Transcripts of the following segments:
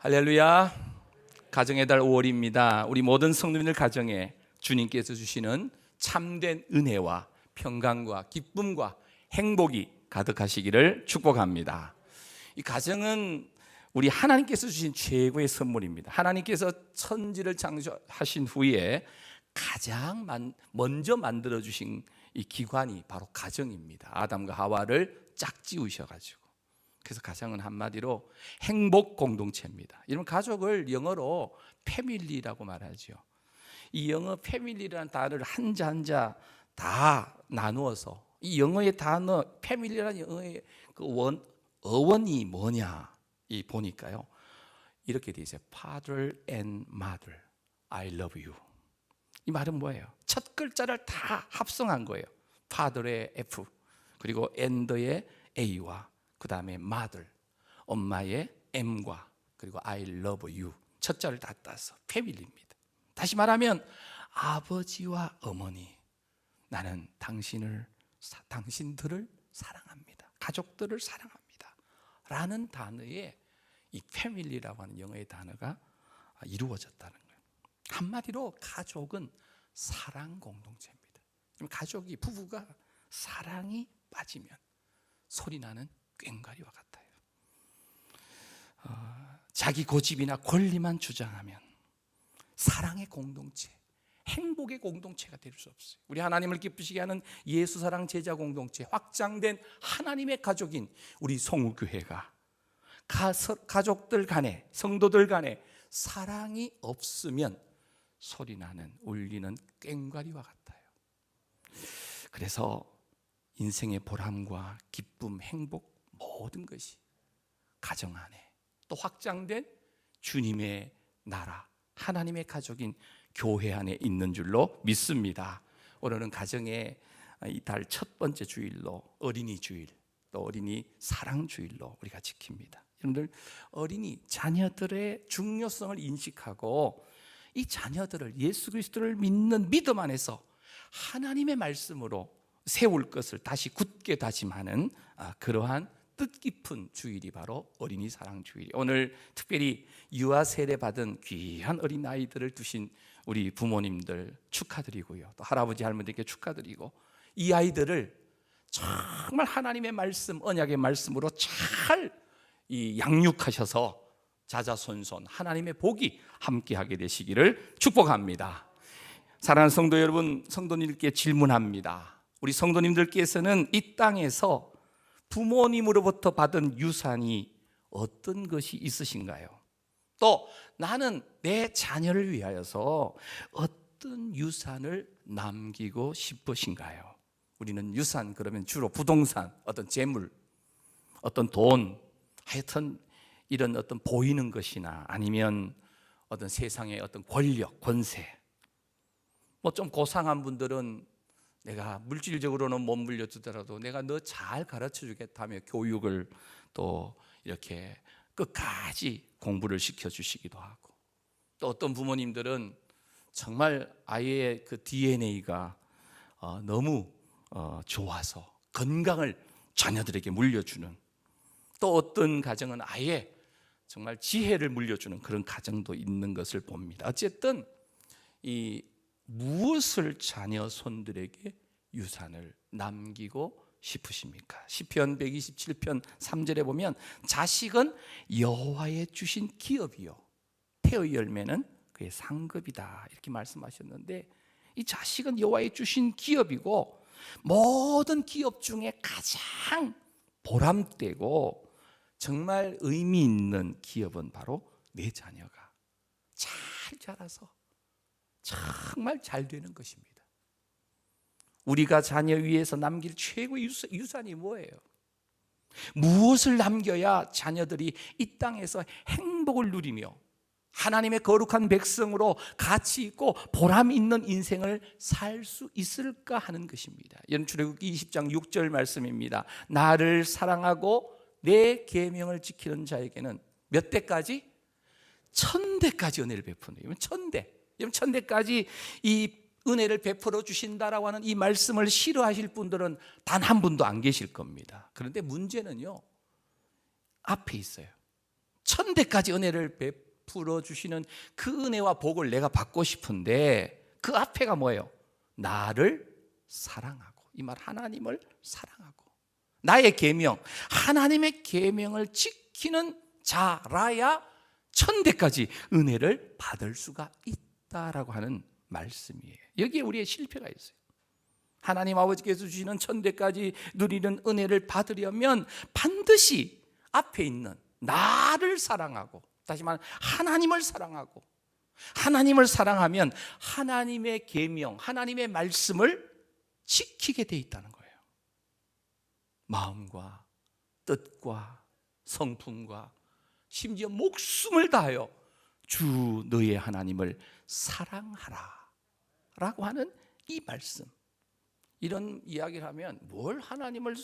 할렐루야. 가정의 달 5월입니다. 우리 모든 성도님들 가정에 주님께서 주시는 참된 은혜와 평강과 기쁨과 행복이 가득하시기를 축복합니다. 이 가정은 우리 하나님께서 주신 최고의 선물입니다. 하나님께서 천지를 창조하신 후에 가장 먼저 만들어 주신 이 기관이 바로 가정입니다. 아담과 하와를 짝지으셔가지고, 그래서 가정은 한마디로 행복 공동체입니다. 여러분, 가족을 영어로 패밀리라고 말하죠. 이 영어 패밀리라는 단어를 한자 한자 다 나누어서, 이 영어의 단어 패밀리라는 영어의 그 어원이 뭐냐 이 보니까요, 이렇게 돼 있어요. Father and Mother, I love you. 이 말은 뭐예요? 첫 글자를 다 합성한 거예요. Father의 F, 그리고 and의 A와 그 다음에 mother, 엄마의 M과 그리고 I love you, 첫 자를 다 따서 패밀리입니다. 다시 말하면 아버지와 어머니, 나는 당신들을 사랑합니다, 가족들을 사랑합니다 라는 단어에 이 패밀리라고 하는 영어의 단어가 이루어졌다는 거예요. 한마디로 가족은 사랑 공동체입니다. 가족이, 부부가 사랑이 빠지면 소리나는 꽹과리와 같아요. 자기 고집이나 권리만 주장하면 사랑의 공동체, 행복의 공동체가 될 수 없어요. 우리 하나님을 기쁘시게 하는 예수 사랑 제자 공동체, 확장된 하나님의 가족인 우리 성우교회가 가족들 간에, 성도들 간에 사랑이 없으면 소리나는, 울리는 꽹과리와 같아요. 그래서 인생의 보람과 기쁨, 행복, 모든 것이 가정 안에, 또 확장된 주님의 나라, 하나님의 가족인 교회 안에 있는 줄로 믿습니다. 오늘은 가정의 이 달 첫 번째 주일로 어린이 주일, 또 어린이 사랑 주일로 우리가 지킵니다. 여러분들, 어린이 자녀들의 중요성을 인식하고 이 자녀들을 예수 그리스도를 믿는 믿음 안에서 하나님의 말씀으로 세울 것을 다시 굳게 다짐하는 그러한 뜻깊은 주일이 바로 어린이 사랑 주일. 오늘 특별히 유아 세례 받은 귀한 어린 아이들을 두신 우리 부모님들 축하드리고요, 또 할아버지 할머니께 축하드리고, 이 아이들을 정말 하나님의 말씀, 언약의 말씀으로 잘 양육하셔서 자자손손 하나님의 복이 함께하게 되시기를 축복합니다. 사랑하는 성도 여러분, 성도님들께 질문합니다. 우리 성도님들께서는 이 땅에서 부모님으로부터 받은 유산이 어떤 것이 있으신가요? 또 나는 내 자녀를 위하여서 어떤 유산을 남기고 싶으신가요? 우리는 유산 그러면 주로 부동산, 어떤 재물, 어떤 돈, 하여튼 이런 어떤 보이는 것이나 아니면 어떤 세상의 어떤 권력, 권세, 뭐 좀 고상한 분들은 내가 물질적으로는 못 물려주더라도 내가 너 잘 가르쳐 주겠다며 교육을 또 이렇게 끝까지 공부를 시켜주시기도 하고, 또 어떤 부모님들은 정말 아이의 그 DNA가 너무 좋아서 건강을 자녀들에게 물려주는, 또 어떤 가정은 아예 정말 지혜를 물려주는 그런 가정도 있는 것을 봅니다. 어쨌든 이 무엇을 자녀 손들에게 유산을 남기고 싶으십니까? 시편 127편 3절에 보면 자식은 여호와의 주신 기업이요 태의 열매는 그의 상급이다, 이렇게 말씀하셨는데, 이 자식은 여호와의 주신 기업이고 모든 기업 중에 가장 보람되고 정말 의미 있는 기업은 바로 내 자녀가 잘 자라서 정말 잘 되는 것입니다. 우리가 자녀 위해서 남길 최고의 유산이 뭐예요? 무엇을 남겨야 자녀들이 이 땅에서 행복을 누리며 하나님의 거룩한 백성으로 가치 있고 보람 있는 인생을 살 수 있을까 하는 것입니다. 여러분, 출애굽기 20장 6절 말씀입니다. 나를 사랑하고 내 계명을 지키는 자에게는 몇 대까지? 1000대까지 은혜를 베푸는, 1000대, 1000대까지 이 은혜를 베풀어 주신다라고 하는 이 말씀을 싫어하실 분들은 단 한 분도 안 계실 겁니다. 그런데 문제는요, 앞에 있어요. 천대까지 은혜를 베풀어 주시는 그 은혜와 복을 내가 받고 싶은데 그 앞에가 뭐예요? 나를 사랑하고, 이 말 하나님을 사랑하고 나의 계명, 하나님의 계명을 지키는 자라야 천대까지 은혜를 받을 수가 있다라고 하는 말씀이에요. 여기에 우리의 실패가 있어요. 하나님 아버지께서 주시는 천대까지 누리는 은혜를 받으려면 반드시 앞에 있는 나를 사랑하고, 다시 말하면 하나님을 사랑하고, 하나님을 사랑하면 하나님의 계명, 하나님의 말씀을 지키게 돼 있다는 거예요. 마음과 뜻과 성품과 심지어 목숨을 다하여 주 너의 하나님을 사랑하라 라고 하는 이 말씀. 이런 이야기를 하면 뭘 하나님을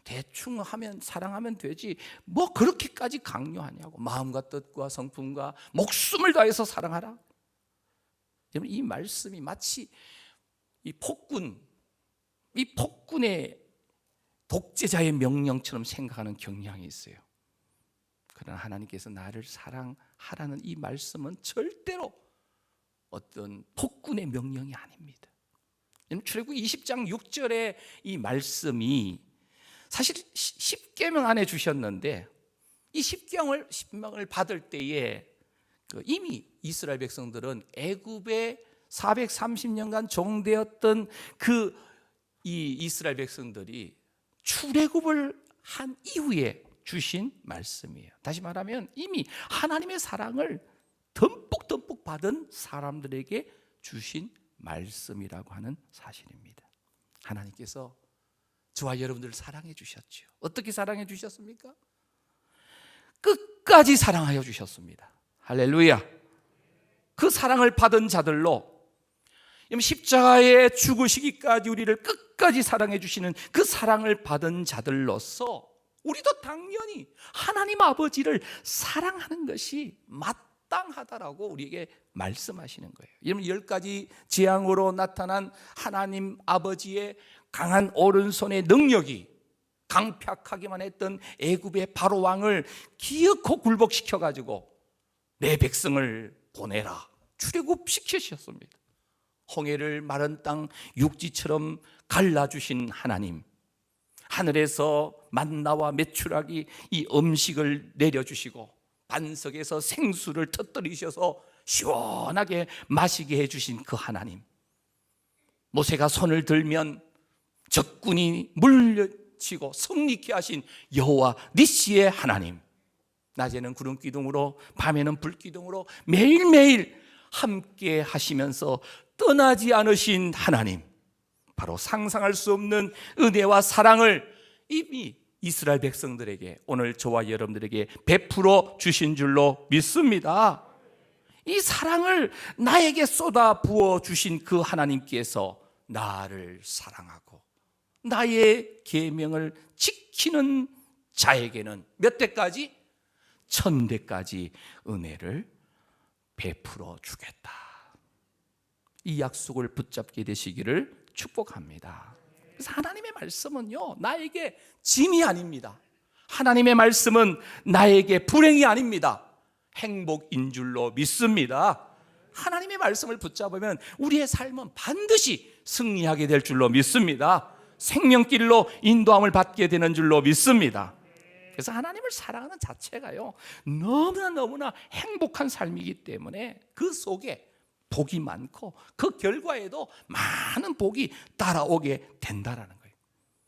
대충 하면 사랑하면 되지 뭐 그렇게까지 강요하냐고. 마음과 뜻과 성품과 목숨을 다해서 사랑하라. 여러분, 이 말씀이 마치 이 폭군의 독재자의 명령처럼 생각하는 경향이 있어요. 그러나 하나님께서 나를 사랑하라는 이 말씀은 절대로 어떤 폭군의 명령이 아닙니다. 출애굽기 20장 6절의 이 말씀이 사실 10계명 안에 주셨는데, 이 10계명을 받을 때에 이미 이스라엘 백성들은 애굽에 430년간 종되었던 이 이스라엘 백성들이 출애굽을 한 이후에 주신 말씀이에요. 다시 말하면 이미 하나님의 사랑을 듬뿍 받은 사람들에게 주신 말씀이라고 하는 사실입니다. 하나님께서 저와 여러분들을 사랑해 주셨죠. 어떻게 사랑해 주셨습니까? 끝까지 사랑하여 주셨습니다. 할렐루야. 그 사랑을 받은 자들로 십자가에 죽으시기까지 우리를 끝까지 사랑해 주시는 그 사랑을 받은 자들로서 우리도 당연히 하나님 아버지를 사랑하는 것이 마땅하다라고 우리에게 말씀하시는 거예요. 여러분, 10가지 재앙으로 나타난 하나님 아버지의 강한 오른손의 능력이 강팍하기만 했던 애굽의 바로 왕을 기어코 굴복시켜 가지고 내 백성을 보내라 출애굽시키셨습니다. 홍해를 마른 땅 육지처럼 갈라주신 하나님, 하늘에서 만나와 메추라기 이 음식을 내려주시고 반석에서 생수를 터뜨리셔서 시원하게 마시게 해주신 그 하나님, 모세가 손을 들면 적군이 물려치고 성리케 하신 여호와 니시의 하나님, 낮에는 구름 기둥으로 밤에는 불 기둥으로 매일매일 함께 하시면서 떠나지 않으신 하나님, 바로 상상할 수 없는 은혜와 사랑을 이미 이스라엘 백성들에게, 오늘 저와 여러분들에게 베풀어 주신 줄로 믿습니다. 이 사랑을 나에게 쏟아 부어 주신 그 하나님께서 나를 사랑하고 나의 계명을 지키는 자에게는 몇 대까지? 1000대까지 은혜를 베풀어 주겠다. 이 약속을 붙잡게 되시기를 축복합니다. 그래서 하나님의 말씀은요, 나에게 짐이 아닙니다. 하나님의 말씀은 나에게 불행이 아닙니다. 행복인 줄로 믿습니다. 하나님의 말씀을 붙잡으면 우리의 삶은 반드시 승리하게 될 줄로 믿습니다. 생명길로 인도함을 받게 되는 줄로 믿습니다. 그래서 하나님을 사랑하는 자체가요, 너무나 행복한 삶이기 때문에 그 속에 복이 많고 그 결과에도 많은 복이 따라오게 된다라는 거예요.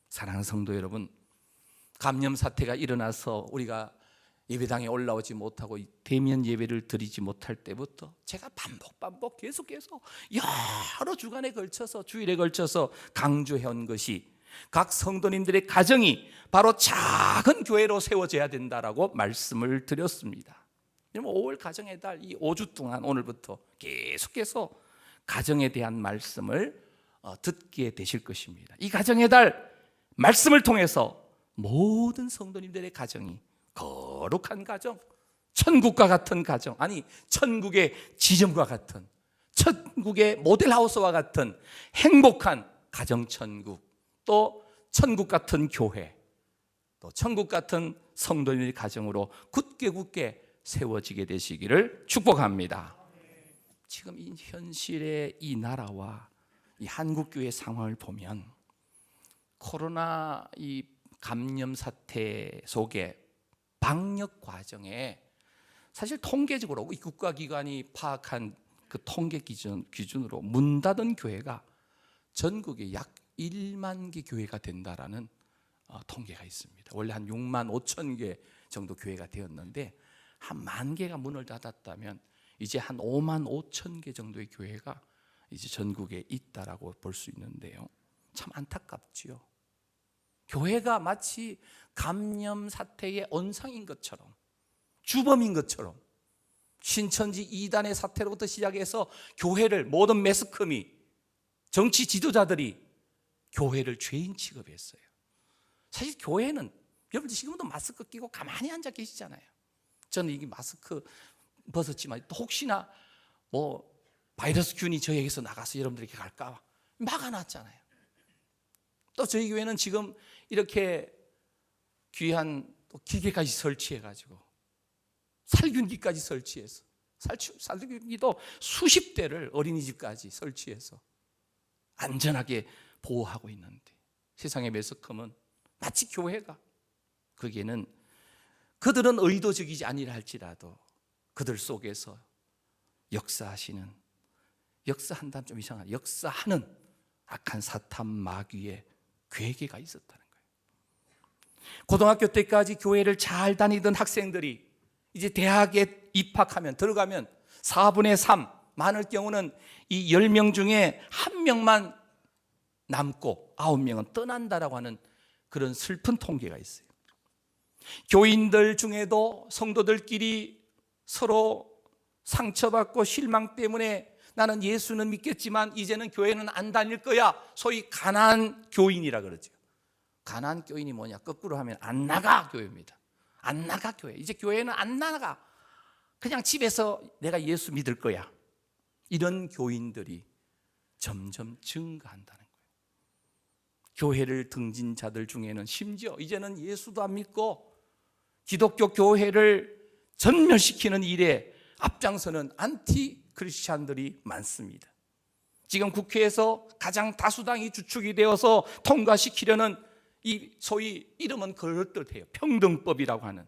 사랑하는 성도 여러분, 감염 사태가 일어나서 우리가 예배당에 올라오지 못하고 대면 예배를 드리지 못할 때부터 제가 반복 계속해서 여러 주간에 걸쳐서, 주일에 걸쳐서 강조해온 것이 각 성도님들의 가정이 바로 작은 교회로 세워져야 된다라고 말씀을 드렸습니다. 5월 가정의 달, 이 5주 동안 오늘부터 계속해서 가정에 대한 말씀을 듣게 되실 것입니다. 이 가정의 달 말씀을 통해서 모든 성도님들의 가정이 거룩한 가정, 천국과 같은 가정, 아니 천국의 지점과 같은, 천국의 모델하우스와 같은 행복한 가정천국, 또 천국 같은 교회, 또 천국 같은 성도님의 가정으로 굳게 세워지게 되시기를 축복합니다. 지금 이 현실의 이 나라와 이 한국교회 상황을 보면 코로나 이 감염 사태 속에 방역 과정에 사실 통계적으로 이 국가기관이 파악한 그 통계 기준으로 문 닫은 교회가 전국에 약 1만 개 교회가 된다라는 통계가 있습니다. 원래 한 6만 5천 개 정도 교회가 되었는데 한 만 개가 문을 닫았다면 이제 한 5만 5천 개 정도의 교회가 이제 전국에 있다라고 볼 수 있는데요. 참 안타깝지요. 교회가 마치 감염 사태의 온상인 것처럼, 주범인 것처럼, 신천지 이단의 사태로부터 시작해서 교회를, 모든 매스컴이, 정치 지도자들이 교회를 죄인 취급했어요. 사실 교회는 여러분들 지금도 마스크 끼고 가만히 앉아 계시잖아요. 저는 이게 마스크 벗었지만 또 혹시나 뭐 바이러스 균이 저에게서 나가서 여러분들에게 갈까 막아놨잖아요. 또 저희 교회는 지금 이렇게 귀한 기계까지 설치해가지고 살균기까지 설치해서 살균기도 수십 대를 어린이집까지 설치해서 안전하게 보호하고 있는데 세상의 매스컴은 마치 교회가 거기에는 그들은 의도적이지 아니라 할지라도 그들 속에서 역사한다면 좀 이상한 역사하는 악한 사탄 마귀의 괴계가 있었다는 거예요. 고등학교 때까지 교회를 잘 다니던 학생들이 이제 대학에 입학하면 들어가면 4분의 3 많을 경우는 이 10명 중에 1명만 남고 9명은 떠난다라고 하는 그런 슬픈 통계가 있어요. 교인들 중에도 성도들끼리 서로 상처받고 실망 때문에 나는 예수는 믿겠지만 이제는 교회는 안 다닐 거야. 소위 가난 교인이라 그러죠. 가난 교인이 뭐냐? 거꾸로 하면 안 나가 교회입니다. 안 나가 교회. 이제 교회는 안 나가. 그냥 집에서 내가 예수 믿을 거야. 이런 교인들이 점점 증가한다는 거예요. 교회를 등진 자들 중에는 심지어 이제는 예수도 안 믿고 기독교 교회를 전멸시키는 일에 앞장서는 안티 크리스찬들이 많습니다. 지금 국회에서 가장 다수당이 주축이 되어서 통과시키려는 이 소위 이름은 그럴듯해요. 평등법이라고 하는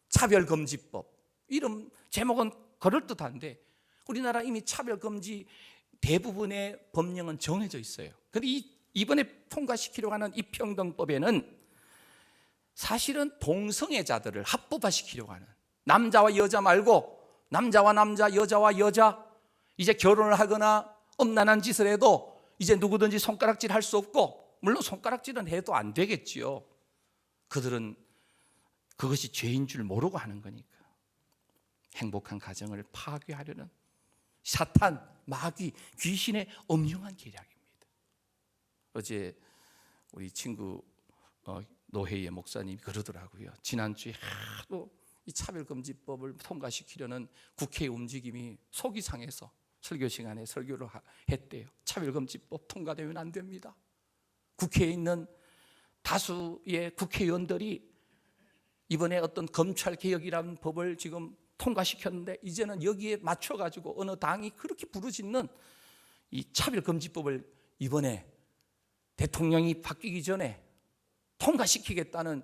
차별금지법. 이름 제목은 그럴듯한데 우리나라 이미 차별금지 대부분의 법령은 정해져 있어요. 그런데 이번에 통과시키려고 하는 이 평등법에는 사실은 동성애자들을 합법화시키려고 하는, 남자와 여자 말고 남자와 남자, 여자와 여자, 이제 결혼을 하거나 엄란한 짓을 해도 이제 누구든지 손가락질 할 수 없고, 물론 손가락질은 해도 안 되겠지요. 그들은 그것이 죄인 줄 모르고 하는 거니까. 행복한 가정을 파괴하려는 사탄, 마귀, 귀신의 엄흉한 계략입니다. 어제 우리 친구 노혜의 목사님이 그러더라고요. 지난주에 하도 이 차별금지법을 통과시키려는 국회의 움직임이 속이 상해서 설교 시간에 설교를 했대요. 차별금지법 통과되면 안 됩니다. 국회에 있는 다수의 국회의원들이 이번에 어떤 검찰개혁이라는 법을 지금 통과시켰는데 이제는 여기에 맞춰가지고 어느 당이 그렇게 부르짖는 이 차별금지법을 이번에 대통령이 바뀌기 전에 통과시키겠다는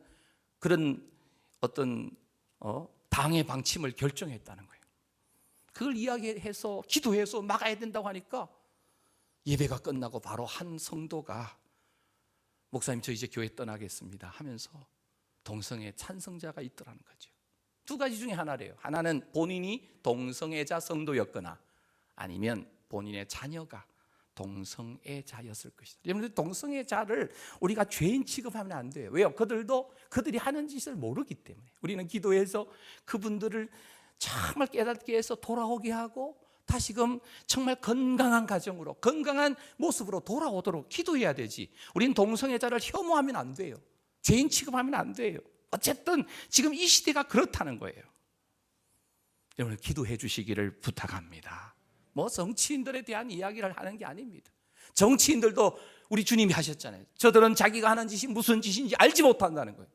그런 어떤 당의 방침을 결정했다는 거예요. 그걸 이야기해서 기도해서 막아야 된다고 하니까 예배가 끝나고 바로 한 성도가 목사님 저 이제 교회 떠나겠습니다 하면서 동성애 찬성자가 있더라는 거죠. 두 가지 중에 하나래요. 하나는 본인이 동성애자 성도였거나 아니면 본인의 자녀가 동성애자였을 것이다. 여러분들 동성애자를 우리가 죄인 취급하면 안 돼요. 왜요? 그들이 하는 짓을 모르기 때문에. 우리는 기도해서 그분들을 정말 깨닫게 해서 돌아오게 하고 다시금 정말 건강한 가정으로, 건강한 모습으로 돌아오도록 기도해야 되지. 우리는 동성애자를 혐오하면 안 돼요. 죄인 취급하면 안 돼요. 어쨌든 지금 이 시대가 그렇다는 거예요. 여러분 기도해 주시기를 부탁합니다. 뭐 정치인들에 대한 이야기를 하는 게 아닙니다. 정치인들도 우리 주님이 하셨잖아요. 저들은 자기가 하는 짓이 무슨 짓인지 알지 못한다는 거예요.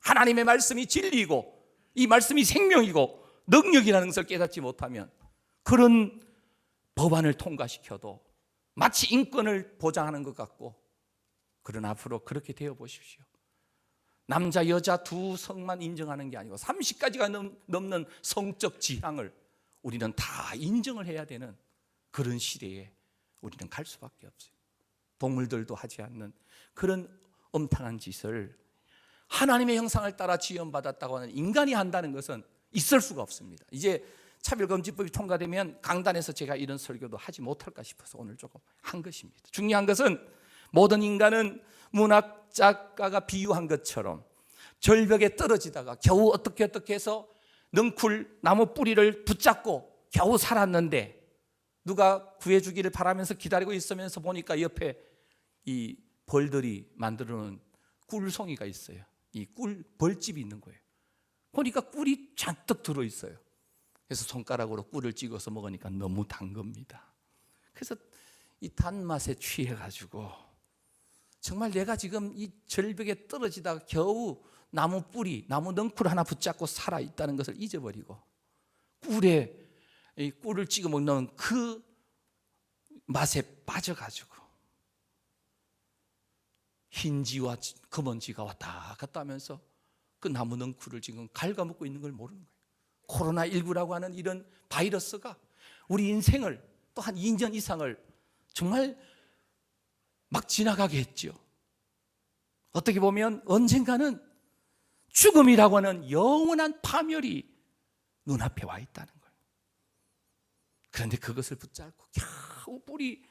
하나님의 말씀이 진리이고 이 말씀이 생명이고 능력이라는 것을 깨닫지 못하면 그런 법안을 통과시켜도 마치 인권을 보장하는 것 같고, 그러나 앞으로 그렇게 되어 보십시오. 남자 여자 두 성만 인정하는 게 아니고 30가지가 넘는 성적 지향을 우리는 다 인정을 해야 되는 그런 시대에 우리는 갈 수밖에 없어요. 동물들도 하지 않는 그런 엄탄한 짓을 하나님의 형상을 따라 지음받았다고 하는 인간이 한다는 것은 있을 수가 없습니다. 이제 차별금지법이 통과되면 강단에서 제가 이런 설교도 하지 못할까 싶어서 오늘 조금 한 것입니다. 중요한 것은 모든 인간은 문학 작가가 비유한 것처럼 절벽에 떨어지다가 겨우 어떻게 해서 능쿨 나무 뿌리를 붙잡고 겨우 살았는데, 누가 구해주기를 바라면서 기다리고 있으면서 보니까 옆에 이 벌들이 만들어 놓은 꿀송이가 있어요. 이 꿀 벌집이 있는 거예요. 보니까 꿀이 잔뜩 들어있어요. 그래서 손가락으로 꿀을 찍어서 먹으니까 너무 단 겁니다. 그래서 이 단맛에 취해가지고 정말 내가 지금 이 절벽에 떨어지다가 겨우 나무 뿌리, 나무 넝쿨 하나 붙잡고 살아있다는 것을 잊어버리고 꿀에 이 꿀을 찍어 먹는 그 맛에 빠져가지고 흰지와 검은지가 왔다 갔다 하면서 그 나무 넝쿨을 지금 갉아먹고 있는 걸 모르는 거예요. 코로나19라고 하는 이런 바이러스가 우리 인생을 또 한 2년 이상을 정말 막 지나가게 했죠. 어떻게 보면 언젠가는 죽음이라고 하는 영원한 파멸이 눈앞에 와 있다는 거예요. 그런데 그것을 붙잡고 겨우 뿌리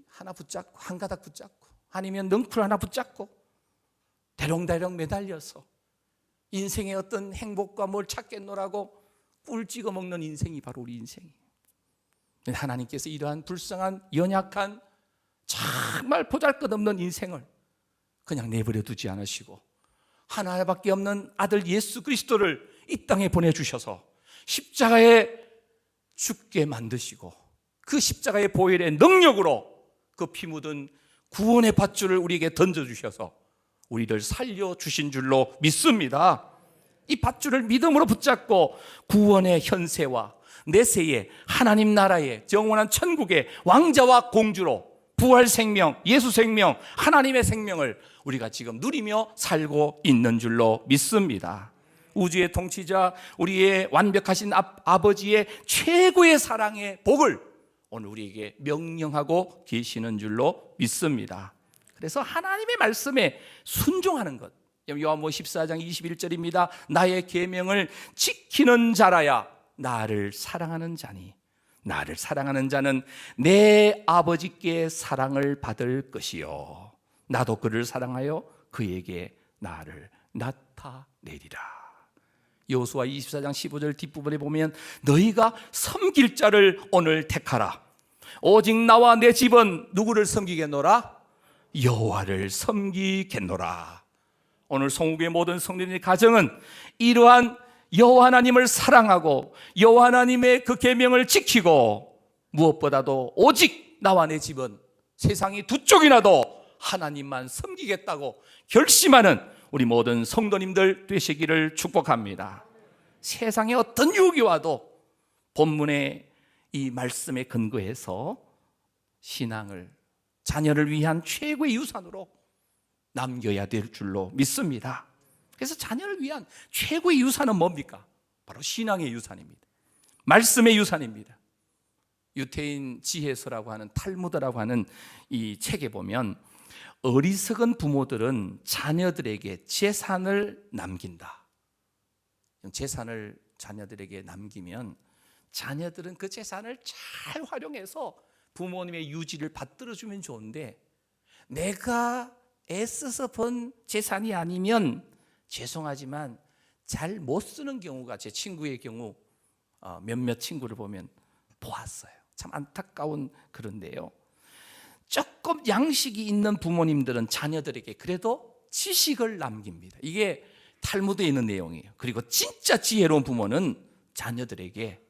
하나 붙잡고 한 가닥 붙잡고 아니면 넝쿨 하나 붙잡고 대롱대롱 매달려서 인생의 어떤 행복과 뭘 찾겠노라고 꿀 찍어 먹는 인생이 바로 우리 인생이에요. 하나님께서 이러한 불쌍한 연약한 정말 보잘것없는 인생을 그냥 내버려 두지 않으시고 하나밖에 없는 아들 예수 그리스도를 이 땅에 보내주셔서 십자가에 죽게 만드시고 그 십자가의 보혈의 능력으로 그 피 묻은 구원의 밧줄을 우리에게 던져주셔서 우리를 살려주신 줄로 믿습니다. 이 밧줄을 믿음으로 붙잡고 구원의 현세와 내세의 하나님 나라의 영원한 천국의 왕자와 공주로 부활 생명, 예수 생명, 하나님의 생명을 우리가 지금 누리며 살고 있는 줄로 믿습니다. 우주의 통치자 우리의 완벽하신 아버지의 최고의 사랑의 복을 오늘 우리에게 명령하고 계시는 줄로 믿습니다. 그래서 하나님의 말씀에 순종하는 것, 요한복음 14장 21절입니다. 나의 계명을 지키는 자라야 나를 사랑하는 자니 나를 사랑하는 자는 내 아버지께 사랑을 받을 것이요 나도 그를 사랑하여 그에게 나를 나타내리라. 여호수아 24장 15절 뒷부분에 보면 너희가 섬길 자를 오늘 택하라. 오직 나와 내 집은 누구를 섬기겠노라? 여호와를 섬기겠노라. 오늘 성국의 모든 성도님의 가정은 이러한 여호와 하나님을 사랑하고 여호와 하나님의 그 계명을 지키고 무엇보다도 오직 나와 내 집은 세상이 두 쪽이나도 하나님만 섬기겠다고 결심하는 우리 모든 성도님들 되시기를 축복합니다. 세상에 어떤 유혹이 와도 본문의 이 말씀에 근거해서 신앙을 자녀를 위한 최고의 유산으로 남겨야 될 줄로 믿습니다. 그래서 자녀를 위한 최고의 유산은 뭡니까? 바로 신앙의 유산입니다. 말씀의 유산입니다. 유태인 지혜서라고 하는 탈무드라고 하는 이 책에 보면 어리석은 부모들은 자녀들에게 재산을 남긴다. 재산을 자녀들에게 남기면 자녀들은 그 재산을 잘 활용해서 부모님의 유지를 받들어주면 좋은데 내가 애써서 번 재산이 아니면 죄송하지만 잘 못 쓰는 경우가 제 친구의 경우 몇몇 친구를 보면 보았어요. 참 안타까운 그런데요. 조금 양식이 있는 부모님들은 자녀들에게 그래도 지식을 남깁니다. 이게 탈무드에 있는 내용이에요. 그리고 진짜 지혜로운 부모는 자녀들에게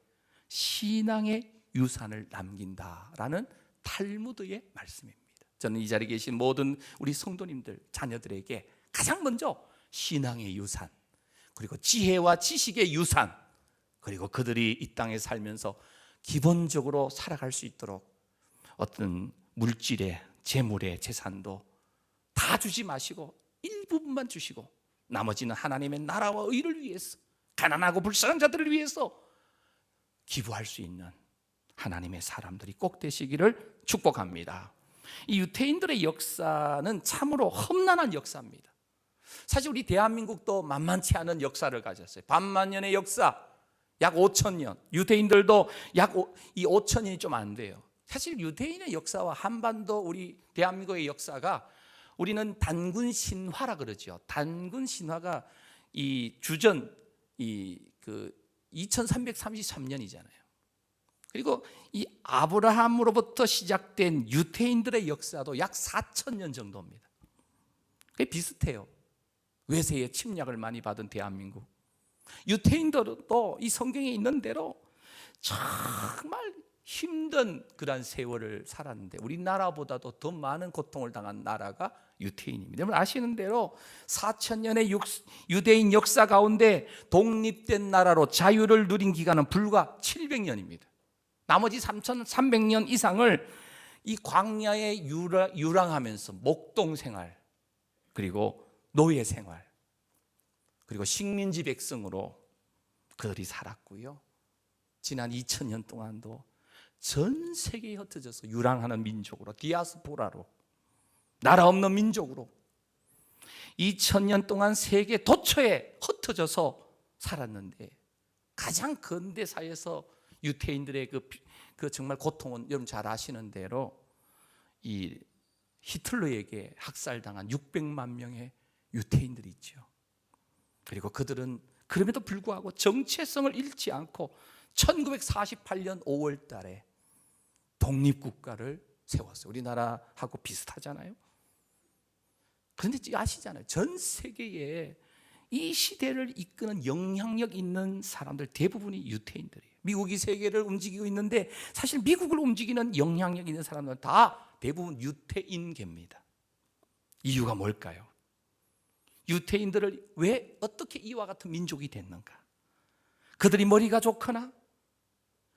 신앙의 유산을 남긴다라는 탈무드의 말씀입니다. 저는 이 자리에 계신 모든 우리 성도님들 자녀들에게 가장 먼저 신앙의 유산, 그리고 지혜와 지식의 유산, 그리고 그들이 이 땅에 살면서 기본적으로 살아갈 수 있도록 어떤 물질의, 재물의 재산도 다 주지 마시고 일부분만 주시고 나머지는 하나님의 나라와 의를 위해서, 가난하고 불쌍한 자들을 위해서 기부할 수 있는 하나님의 사람들이 꼭 되시기를 축복합니다. 이 유태인들의 역사는 참으로 험난한 역사입니다. 사실 우리 대한민국도 만만치 않은 역사를 가졌어요. 반만년의 역사, 약 5,000년. 유태인들도 이 5,000년이 좀 안 돼요. 사실 유대인의 역사와 한반도 우리 대한민국의 역사가, 우리는 단군 신화라 그러죠. 단군 신화가 이 주전 2333년이잖아요. 그리고 이 아브라함으로부터 시작된 유태인들의 역사도 약 4,000년 정도입니다. 그게 비슷해요. 외세의 침략을 많이 받은 대한민국. 유태인들도 이 성경에 있는 대로 정말 힘든 그런 세월을 살았는데 우리나라보다도 더 많은 고통을 당한 나라가 유태인입니다. 여러분 아시는 대로 4,000년의 유대인 역사 가운데 독립된 나라로 자유를 누린 기간은 불과 700년입니다. 나머지 3,300년 이상을 이 광야에 유랑하면서 목동 생활, 그리고 노예 생활, 그리고 식민지 백성으로 그들이 살았고요. 지난 2,000년 동안도 전 세계에 흩어져서 유랑하는 민족으로, 디아스포라로, 나라 없는 민족으로 2,000년 동안 세계 도처에 흩어져서 살았는데, 가장 근대사에서 유태인들의 그 정말 고통은 여러분 잘 아시는 대로 이 히틀러에게 학살당한 600만 명의 유태인들이 있죠. 그리고 그들은 그럼에도 불구하고 정체성을 잃지 않고 1948년 5월 달에 독립국가를 세웠어요. 우리나라하고 비슷하잖아요. 그런데 아시잖아요. 전 세계에 이 시대를 이끄는 영향력 있는 사람들 대부분이 유태인들이에요. 미국이 세계를 움직이고 있는데 사실 미국을 움직이는 영향력 있는 사람들은 다 대부분 유태인계입니다. 이유가 뭘까요? 유태인들을 왜 어떻게 이와 같은 민족이 됐는가? 그들이 머리가 좋거나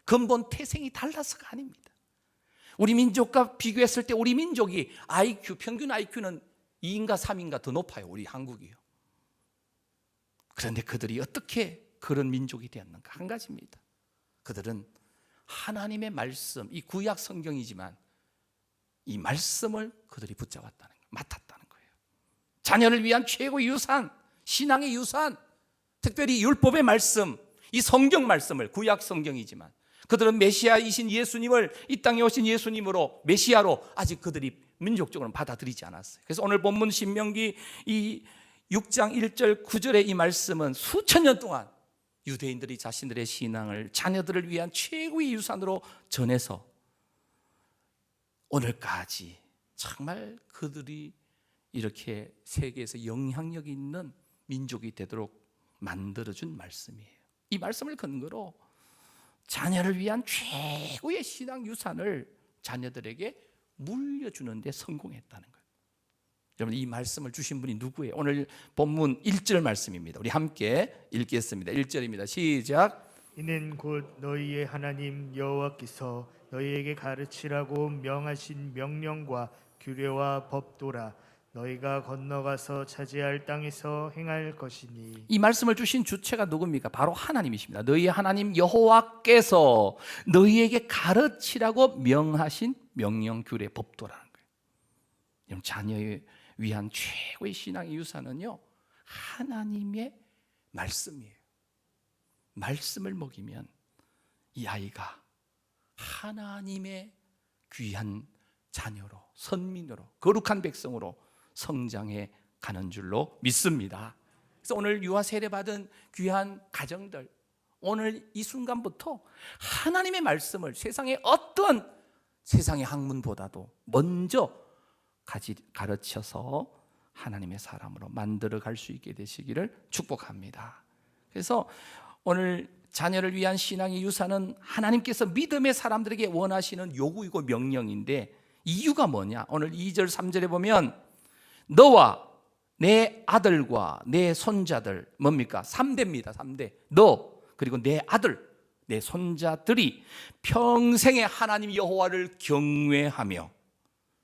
근본 태생이 달라서가 아닙니다. 우리 민족과 비교했을 때 우리 민족이 평균 IQ는 2인가 3인가 더 높아요. 우리 한국이요. 그런데 그들이 어떻게 그런 민족이 되었는가? 한 가지입니다. 그들은 하나님의 말씀, 이 구약 성경이지만 이 말씀을 그들이 붙잡았다는 거예요. 맡았다는 거예요. 자녀를 위한 최고의 유산, 신앙의 유산, 특별히 율법의 말씀, 이 성경 말씀을, 구약 성경이지만 그들은 메시아이신 예수님을, 이 땅에 오신 예수님으로, 메시아로 아직 그들이 민족적으로 받아들이지 않았어요. 그래서 오늘 본문 신명기 이 6장 1절 9절의 이 말씀은 수천 년 동안 유대인들이 자신들의 신앙을 자녀들을 위한 최고의 유산으로 전해서 오늘까지 정말 그들이 이렇게 세계에서 영향력 있는 민족이 되도록 만들어준 말씀이에요. 이 말씀을 근거로 자녀를 위한 최고의 신앙 유산을 자녀들에게 물려주는 데 성공했다는 거예요. 여러분 이 말씀을 주신 분이 누구예요? 오늘 본문 1절 말씀입니다. 우리 함께 읽겠습니다. 1절입니다. 시작. 이는 곧 너희의 하나님 여호와께서 너희에게 가르치라고 명하신 명령과 규례와 법도라. 너희가 건너가서 차지할 땅에서 행할 것이니. 이 말씀을 주신 주체가 누굽니까? 바로 하나님이십니다. 너희의 하나님 여호와께서 너희에게 가르치라고 명하신 명령, 규례, 법도라는 거예요. 자녀의 위한 최고의 신앙의 유산은요, 하나님의 말씀이에요. 말씀을 먹이면 이 아이가 하나님의 귀한 자녀로, 선민으로, 거룩한 백성으로 성장해 가는 줄로 믿습니다. 그래서 오늘 유아 세례 받은 귀한 가정들, 오늘 이 순간부터 하나님의 말씀을 세상의 어떤 세상의 학문보다도 먼저 가르쳐서 하나님의 사람으로 만들어 갈 수 있게 되시기를 축복합니다. 그래서 오늘 자녀를 위한 신앙의 유산은 하나님께서 믿음의 사람들에게 원하시는 요구이고 명령인데, 이유가 뭐냐? 오늘 2절 3절에 보면 너와 내 아들과 내 손자들, 뭡니까? 3대입니다. 3대. 너 그리고 내 아들, 내 손자들이 평생에 하나님 여호와를 경외하며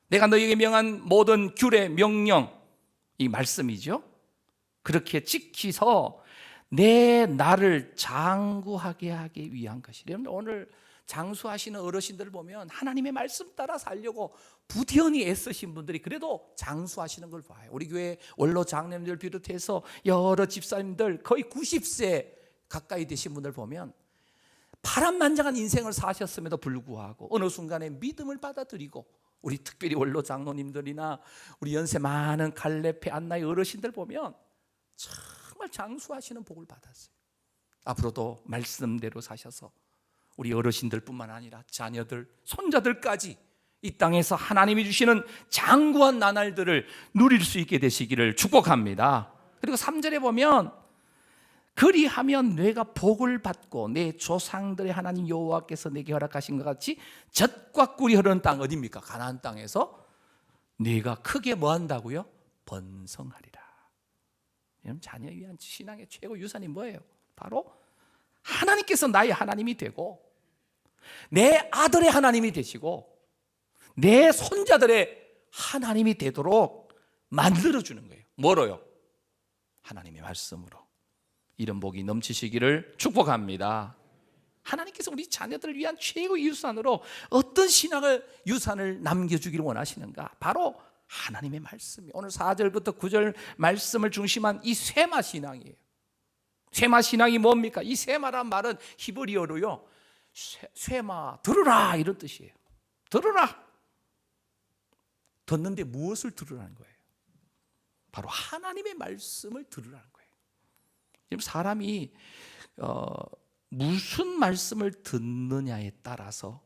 내가 너에게 명한 모든 규례, 명령, 이 말씀이죠. 그렇게 지키서 내 나를 장구하게 하기 위한 것이래요. 오늘 장수하시는 어르신들을 보면 하나님의 말씀 따라 살려고 부지런히 애쓰신 분들이 그래도 장수하시는 걸 봐요. 우리 교회 원로 장로님들 비롯해서 여러 집사님들 거의 90세 가까이 되신 분들 보면 파란만장한 인생을 사셨음에도 불구하고 어느 순간에 믿음을 받아들이고, 우리 특별히 원로 장로님들이나 우리 연세 많은 갈래페 안나의 어르신들 보면 정말 장수하시는 복을 받았어요. 앞으로도 말씀대로 사셔서 우리 어르신들뿐만 아니라 자녀들, 손자들까지 이 땅에서 하나님이 주시는 장구한 나날들을 누릴 수 있게 되시기를 축복합니다. 그리고 3절에 보면 그리하면 내가 복을 받고 내 조상들의 하나님 여호와께서 내게 허락하신 것 같이 젖과 꿀이 흐르는 땅, 어디입니까? 가나안 땅에서 내가 크게 뭐 한다고요? 번성하리라. 여러분, 자녀에 위한 신앙의 최고 유산이 뭐예요? 바로 하나님께서 나의 하나님이 되고 내 아들의 하나님이 되시고 내 손자들의 하나님이 되도록 만들어주는 거예요. 뭐로요? 하나님의 말씀으로. 이런 복이 넘치시기를 축복합니다. 하나님께서 우리 자녀들을 위한 최고의 유산으로 어떤 신앙을 유산을 남겨주기를 원하시는가? 바로 하나님의 말씀이. 오늘 4절부터 9절 말씀을 중심한 이 쇠마 신앙이에요. 쇠마 신앙이 뭡니까? 이 쇠마란 말은 히브리어로요, 쇠마 들으라 이런 뜻이에요. 들으라. 듣는데 무엇을 들으라는 거예요? 바로 하나님의 말씀을 들으라는 거예요. 지금 사람이 무슨 말씀을 듣느냐에 따라서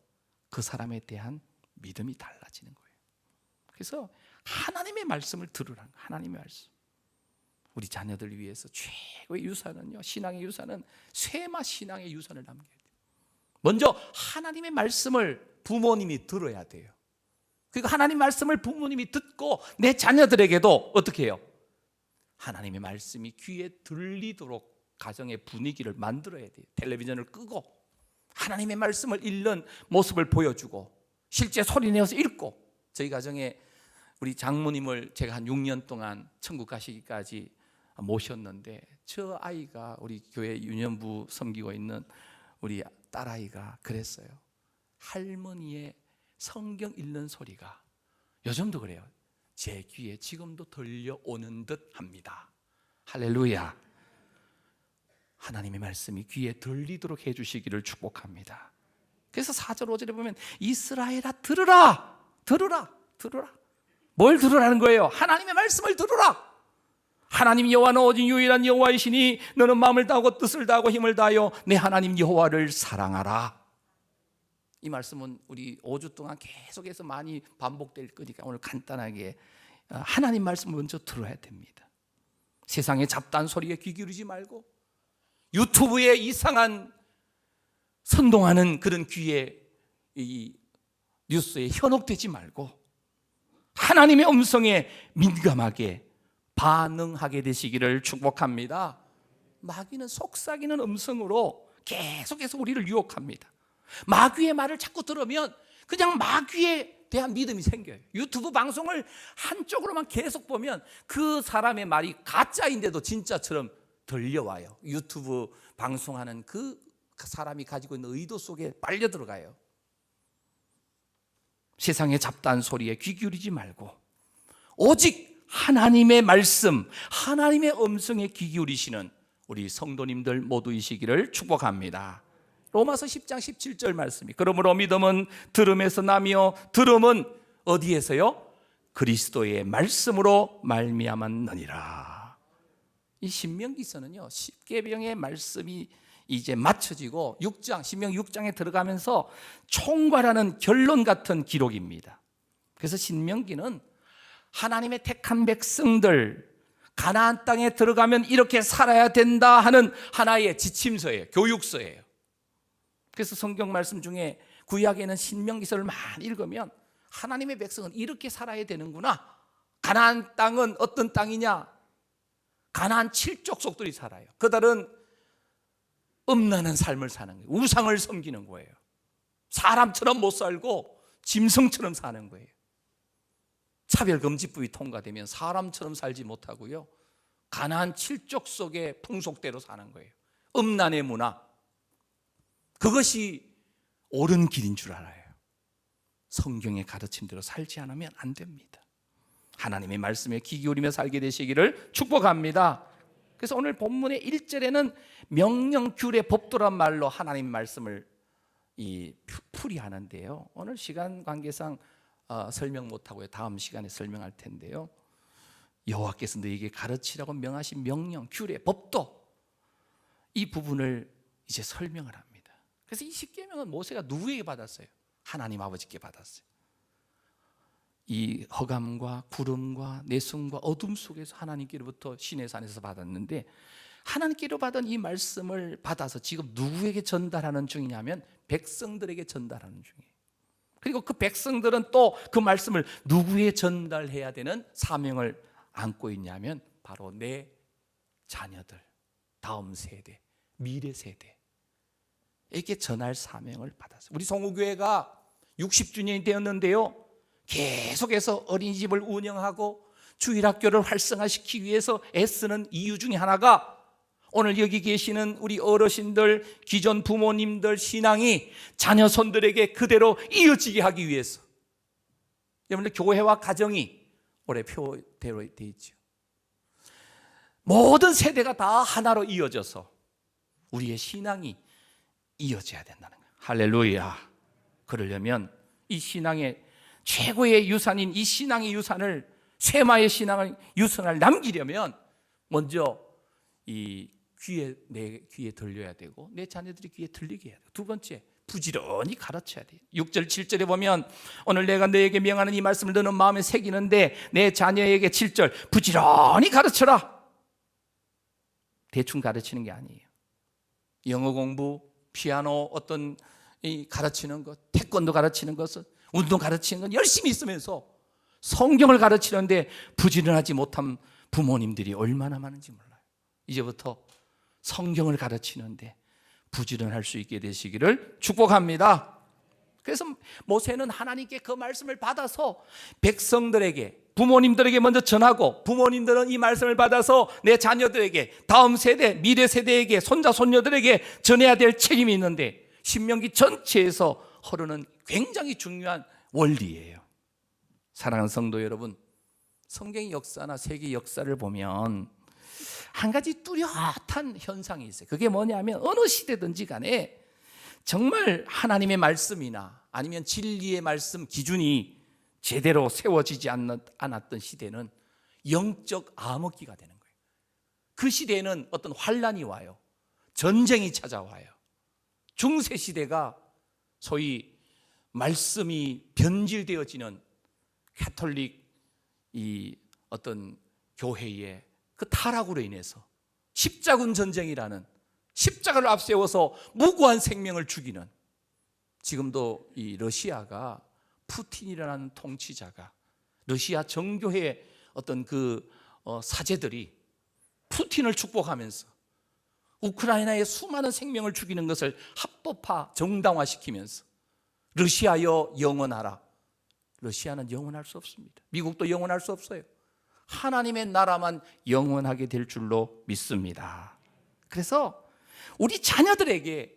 그 사람에 대한 믿음이 달라지는 거예요. 그래서 하나님의 말씀을 들으라는 거예요. 하나님의 말씀. 우리 자녀들 위해서 최고의 유산은요, 신앙의 유산은 쇠마 신앙의 유산을 남겨야 돼요. 먼저 하나님의 말씀을 부모님이 들어야 돼요. 그러니까 하나님 말씀을 부모님이 듣고 내 자녀들에게도 어떻게 해요? 하나님의 말씀이 귀에 들리도록 가정의 분위기를 만들어야 돼요. 텔레비전을 끄고 하나님의 말씀을 읽는 모습을 보여주고 실제 소리내어서 읽고. 저희 가정에 우리 장모님을 제가 한 6년 동안 천국 가시기까지 모셨는데, 저 아이가 우리 교회 유년부 섬기고 있는 우리 딸아이가 그랬어요. 할머니의 성경 읽는 소리가 요즘도 그래요. 제 귀에 지금도 들려오는 듯 합니다. 할렐루야. 하나님의 말씀이 귀에 들리도록 해주시기를 축복합니다. 그래서 4절 5절에 보면 이스라엘아 들으라, 들으라, 들으라. 뭘 들으라는 거예요? 하나님의 말씀을 들으라. 하나님 여호와는 오직 유일한 여호와이시니 너는 마음을 다하고 뜻을 다하고 힘을 다하여 내 하나님 여호와를 사랑하라. 이 말씀은 우리 5주 동안 계속해서 많이 반복될 거니까 오늘 간단하게 하나님 말씀을 먼저 들어야 됩니다. 세상의 잡다한 소리에 귀 기울이지 말고 유튜브에 이상한 선동하는 그런 귀에 이 뉴스에 현혹되지 말고 하나님의 음성에 민감하게 반응하게 되시기를 축복합니다. 마귀는 속삭이는 음성으로 계속해서 우리를 유혹합니다. 마귀의 말을 자꾸 들으면 그냥 마귀에 대한 믿음이 생겨요. 유튜브 방송을 한쪽으로만 계속 보면 그 사람의 말이 가짜인데도 진짜처럼 들려와요. 유튜브 방송하는 그 사람이 가지고 있는 의도 속에 빨려 들어가요. 세상의 잡다한 소리에 귀 기울이지 말고 오직 하나님의 말씀, 하나님의 음성에 귀 기울이시는 우리 성도님들 모두이시기를 축복합니다. 로마서 10장 17절 말씀이 그러므로 믿음은 들음에서 나며 들음은 어디에서요? 그리스도의 말씀으로 말미암았느니라. 이 신명기서는요 10계명의 말씀이 이제 맞춰지고 6장, 신명기 6장에 들어가면서 총괄하는 결론 같은 기록입니다. 그래서 신명기는 하나님의 택한 백성들 가나안 땅에 들어가면 이렇게 살아야 된다 하는 하나의 지침서예요. 교육서예요. 그래서 성경 말씀 중에 구약에는 신명기서를 많이 읽으면 하나님의 백성은 이렇게 살아야 되는구나. 가나안 땅은 어떤 땅이냐? 가나안 7족속들이 살아요. 그들은 음란한 삶을 사는 거예요. 우상을 섬기는 거예요. 사람처럼 못 살고 짐승처럼 사는 거예요. 차별금지법이 통과되면 사람처럼 살지 못하고요, 가나안 7족속의 풍속대로 사는 거예요. 음란의 문화, 그것이 옳은 길인 줄 알아요. 성경의 가르침대로 살지 않으면 안 됩니다. 하나님의 말씀에 귀 기울이며 살게 되시기를 축복합니다. 그래서 오늘 본문의 1절에는 명령, 규례, 법도란 말로 하나님의 말씀을 풀이하는데요, 오늘 시간 관계상 설명 못하고요, 다음 시간에 설명할 텐데요, 여호와께서 너에게 가르치라고 명하신 명령, 규례, 법도, 이 부분을 이제 설명을 합니다. 그래서 이 십계명은 모세가 누구에게 받았어요? 하나님 아버지께 받았어요. 이 흑암과 구름과 내성과 어둠 속에서 하나님께로부터 시내 산에서 받았는데, 하나님께로 받은 이 말씀을 받아서 지금 누구에게 전달하는 중이냐면 백성들에게 전달하는 중이에요. 그리고 그 백성들은 또 그 말씀을 누구에 전달해야 되는 사명을 안고 있냐면 바로 내 자녀들, 다음 세대, 미래 세대에게 전할 사명을 받았어요. 우리 송우교회가 60주년이 되었는데요, 계속해서 어린이집을 운영하고 주일학교를 활성화시키기 위해서 애쓰는 이유 중에 하나가, 오늘 여기 계시는 우리 어르신들, 기존 부모님들 신앙이 자녀손들에게 그대로 이어지게 하기 위해서. 여러분들, 교회와 가정이 올해 표대로 되어 있죠. 모든 세대가 다 하나로 이어져서 우리의 신앙이 이어져야 된다는 거예요. 할렐루야. 그러려면 이 신앙의 최고의 유산인 이 신앙의 유산을, 세마의 신앙의 유산을 남기려면 먼저 내 귀에 들려야 되고 내 자녀들이 귀에 들리게 해야 돼요. 두 번째, 부지런히 가르쳐야 돼요. 6절 7절에 보면 오늘 내가 너에게 명하는 이 말씀을 너는 마음에 새기는데 내 자녀에게 7절 부지런히 가르쳐라. 대충 가르치는 게 아니에요. 영어 공부, 피아노 어떤 가르치는 것, 태권도 가르치는 것은, 운동 가르치는 건 열심히 있으면서 성경을 가르치는데 부지런하지 못한 부모님들이 얼마나 많은지 몰라요. 이제부터 성경을 가르치는데 부지런할 수 있게 되시기를 축복합니다. 그래서 모세는 하나님께 그 말씀을 받아서 백성들에게, 부모님들에게 먼저 전하고, 부모님들은 이 말씀을 받아서 내 자녀들에게, 다음 세대, 미래 세대에게, 손자 손녀들에게 전해야 될 책임이 있는데, 신명기 전체에서 흐르는 굉장히 중요한 원리예요. 사랑하는 성도 여러분, 성경의 역사나 세계 역사를 보면 한 가지 뚜렷한 현상이 있어요. 그게 뭐냐면 어느 시대든지 간에 정말 하나님의 말씀이나 아니면 진리의 말씀 기준이 제대로 세워지지 않았던 시대는 영적 암흑기가 되는 거예요. 그 시대에는 어떤 환란이 와요. 전쟁이 찾아와요. 중세 시대가 소위 말씀이 변질되어지는 가톨릭 어떤 교회의 그 타락으로 인해서 십자군 전쟁이라는, 십자가를 앞세워서 무고한 생명을 죽이는, 지금도 이 러시아가, 푸틴이라는 통치자가, 러시아 정교회의 어떤 사제들이 푸틴을 축복하면서 우크라이나의 수많은 생명을 죽이는 것을 합법화, 정당화시키면서 러시아여 영원하라. 러시아는 영원할 수 없습니다. 미국도 영원할 수 없어요. 하나님의 나라만 영원하게 될 줄로 믿습니다. 그래서 우리 자녀들에게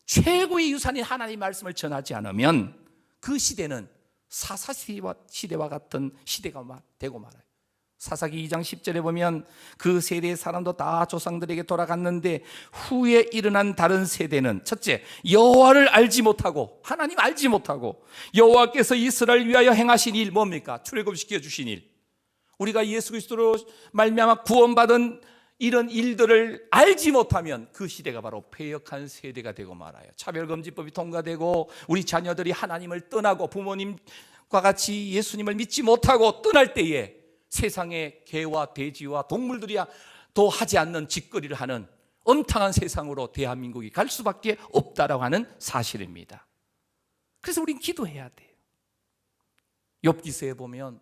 최고의 유산인 하나님의 말씀을 전하지 않으면 그 시대는 사사시대와 같은 시대가 되고 말아요. 사사기 2장 10절에 보면 그 세대의 사람도 다 조상들에게 돌아갔는데 후에 일어난 다른 세대는, 첫째, 여호와를 알지 못하고, 하나님 알지 못하고, 여호와께서 이스라엘 위하여 행하신 일 뭡니까? 출애굽시켜 주신 일, 우리가 예수 그리스도로 말미암아 구원받은 이런 일들을 알지 못하면 그 시대가 바로 패역한 세대가 되고 말아요. 차별금지법이 통과되고 우리 자녀들이 하나님을 떠나고 부모님과 같이 예수님을 믿지 못하고 떠날 때에 세상의 개와 돼지와 동물들이야 도 하지 않는 짓거리를 하는 엄탕한 세상으로 대한민국이 갈 수밖에 없다라고 하는 사실입니다. 그래서 우린 기도해야 돼요. 욥기서에 보면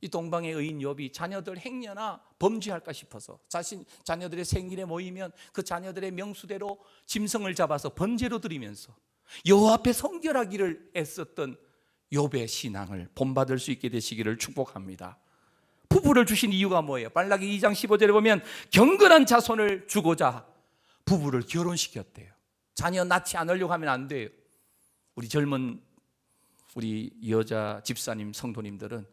이 동방의 의인 욥이 자녀들 행여나 범죄할까 싶어서 자녀들의 생일에 모이면 그 자녀들의 명수대로 짐승을 잡아서 번제로 드리면서 여호와 앞에 성결하기를 애썼던 욥의 신앙을 본받을 수 있게 되시기를 축복합니다. 부부를 주신 이유가 뭐예요? 말라기 2장 15절에 보면 경건한 자손을 주고자 부부를 결혼시켰대요. 자녀 낳지 않으려고 하면 안 돼요. 우리 젊은 우리 여자 집사님 성도님들은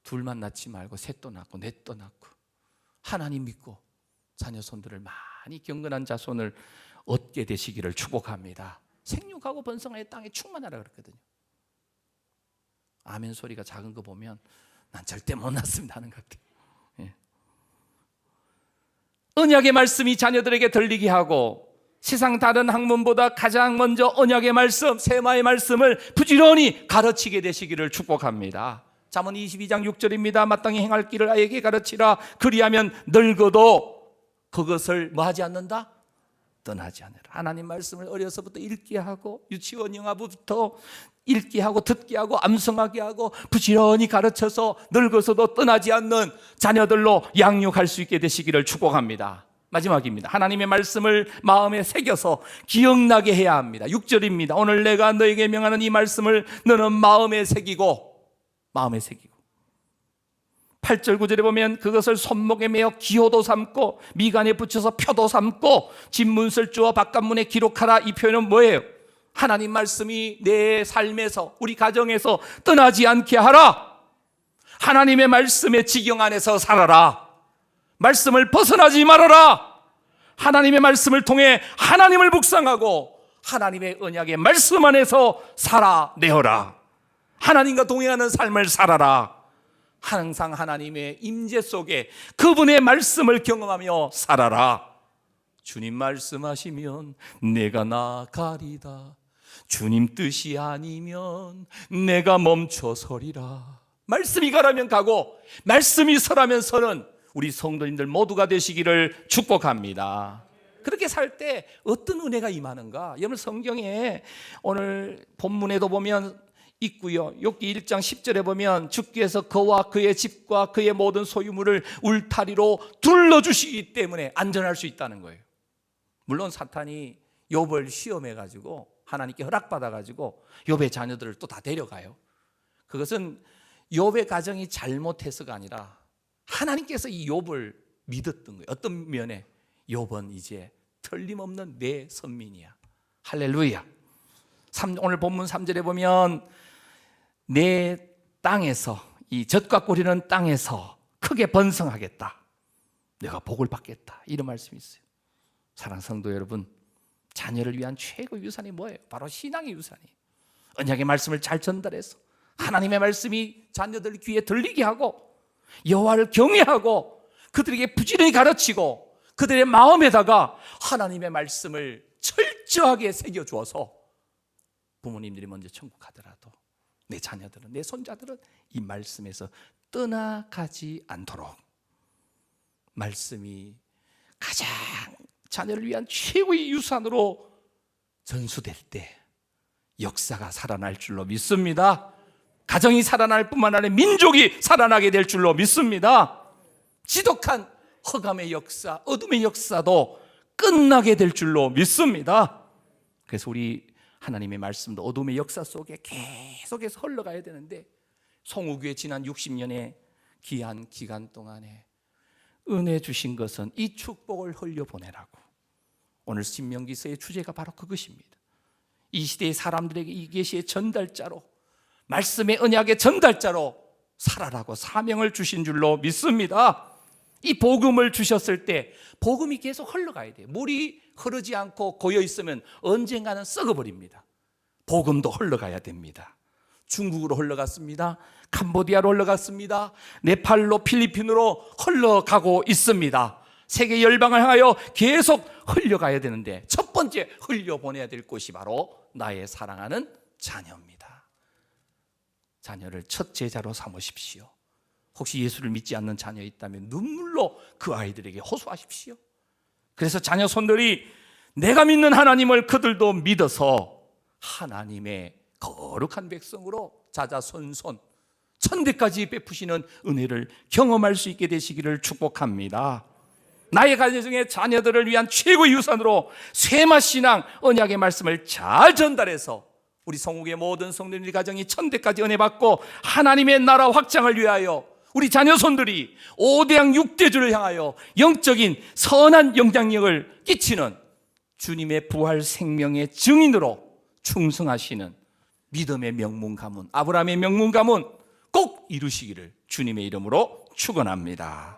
둘만 낳지 말고 셋도 낳고 넷도 낳고 하나님 믿고 자녀 손들을 많이 경건한 자손을 얻게 되시기를 축복합니다. 생육하고 번성하여 땅에 충만하라 그랬거든요. 아멘 소리가 작은 거 보면 난 절대 못 낳습니다 하는 것 같아요. 예. 언약의 말씀이 자녀들에게 들리게 하고 세상 다른 학문보다 가장 먼저 언약의 말씀, 세마의 말씀을 부지런히 가르치게 되시기를 축복합니다. 잠언 22장 6절입니다. 마땅히 행할 길을 아이에게 가르치라. 그리하면 늙어도 그것을 뭐하지 않는다? 떠나지 않으라. 하나님 말씀을 어려서부터 읽게 하고 유치원 영화부터 읽게 하고 듣게 하고 암송하게 하고 부지런히 가르쳐서 늙어서도 떠나지 않는 자녀들로 양육할 수 있게 되시기를 축복합니다. 마지막입니다. 하나님의 말씀을 마음에 새겨서 기억나게 해야 합니다. 6절입니다. 오늘 내가 너에게 명하는 이 말씀을 너는 마음에 새기고 8절 9절에 보면 그것을 손목에 매어 기호도 삼고 미간에 붙여서 표도 삼고 집문설주와 바깥문에 기록하라. 이 표현은 뭐예요? 하나님 말씀이 내 삶에서 우리 가정에서 떠나지 않게 하라. 하나님의 말씀의 지경 안에서 살아라. 말씀을 벗어나지 말아라. 하나님의 말씀을 통해 하나님을 묵상하고 하나님의 언약의 말씀 안에서 살아내어라. 하나님과 동행하는 삶을 살아라. 항상 하나님의 임재 속에 그분의 말씀을 경험하며 살아라. 주님 말씀하시면 내가 나가리다. 주님 뜻이 아니면 내가 멈춰서리라. 말씀이 가라면 가고 말씀이 서라면 서는 우리 성도님들 모두가 되시기를 축복합니다. 그렇게 살 때 어떤 은혜가 임하는가? 여러분 성경에 오늘 본문에도 보면 있고요. 욥기 1장 10절에 보면 주께서 그와 그의 집과 그의 모든 소유물을 울타리로 둘러주시기 때문에 안전할 수 있다는 거예요. 물론 사탄이 욥을 시험해가지고 하나님께 허락받아가지고 욥의 자녀들을 또 다 데려가요. 그것은 욥의 가정이 잘못해서가 아니라 하나님께서 이 욥을 믿었던 거예요. 어떤 면에 욥은 이제 틀림없는 내 선민이야. 할렐루야. 오늘 본문 3절에 보면 내 땅에서 이 젖과 꿀이는 땅에서 크게 번성하겠다. 내가 복을 받겠다. 이런 말씀이 있어요. 사랑하는 성도 여러분, 자녀를 위한 최고 유산이 뭐예요? 바로 신앙의 유산이에요. 언약의 말씀을 잘 전달해서 하나님의 말씀이 자녀들 귀에 들리게 하고 여호와를 경외하고 그들에게 부지런히 가르치고 그들의 마음에다가 하나님의 말씀을 철저하게 새겨주어서 부모님들이 먼저 천국 가더라도 내 자녀들은, 내 손자들은 이 말씀에서 떠나가지 않도록 말씀이 가장 자녀를 위한 최고의 유산으로 전수될 때 역사가 살아날 줄로 믿습니다. 가정이 살아날 뿐만 아니라 민족이 살아나게 될 줄로 믿습니다. 지독한 허감의 역사, 어둠의 역사도 끝나게 될 줄로 믿습니다. 그래서 우리 하나님의 말씀도 어둠의 역사 속에 계속해서 흘러가야 되는데 송우교회 지난 60년의 귀한 기간 동안에 은혜 주신 것은 이 축복을 흘려보내라고. 오늘 신명기서의 주제가 바로 그것입니다. 이 시대의 사람들에게 이 계시의 전달자로, 말씀의 언약의 전달자로 살아라고 사명을 주신 줄로 믿습니다. 이 복음을 주셨을 때 복음이 계속 흘러가야 돼요. 물이 흐르지 않고 고여 있으면 언젠가는 썩어버립니다. 복음도 흘러가야 됩니다. 중국으로 흘러갔습니다. 캄보디아로 흘러갔습니다. 네팔로, 필리핀으로 흘러가고 있습니다. 세계 열방을 향하여 계속 흘러가야 되는데 첫 번째 흘려보내야 될 곳이 바로 나의 사랑하는 자녀입니다. 자녀를 첫 제자로 삼으십시오. 혹시 예수를 믿지 않는 자녀 있다면 눈물로 그 아이들에게 호소하십시오. 그래서 자녀 손들이 내가 믿는 하나님을 그들도 믿어서 하나님의 거룩한 백성으로 자자손손 천대까지 베푸시는 은혜를 경험할 수 있게 되시기를 축복합니다. 나의 가정의 자녀들을 위한 최고의 유산으로 쇠마신앙 언약의 말씀을 잘 전달해서 우리 성국의 모든 성도들의 가정이 천대까지 은혜 받고 하나님의 나라 확장을 위하여 우리 자녀손들이 5대양 6대주를 향하여 영적인 선한 영향력을 끼치는 주님의 부활 생명의 증인으로 충성하시는 믿음의 명문 가문, 아브라함의 명문 가문 꼭 이루시기를 주님의 이름으로 축원합니다.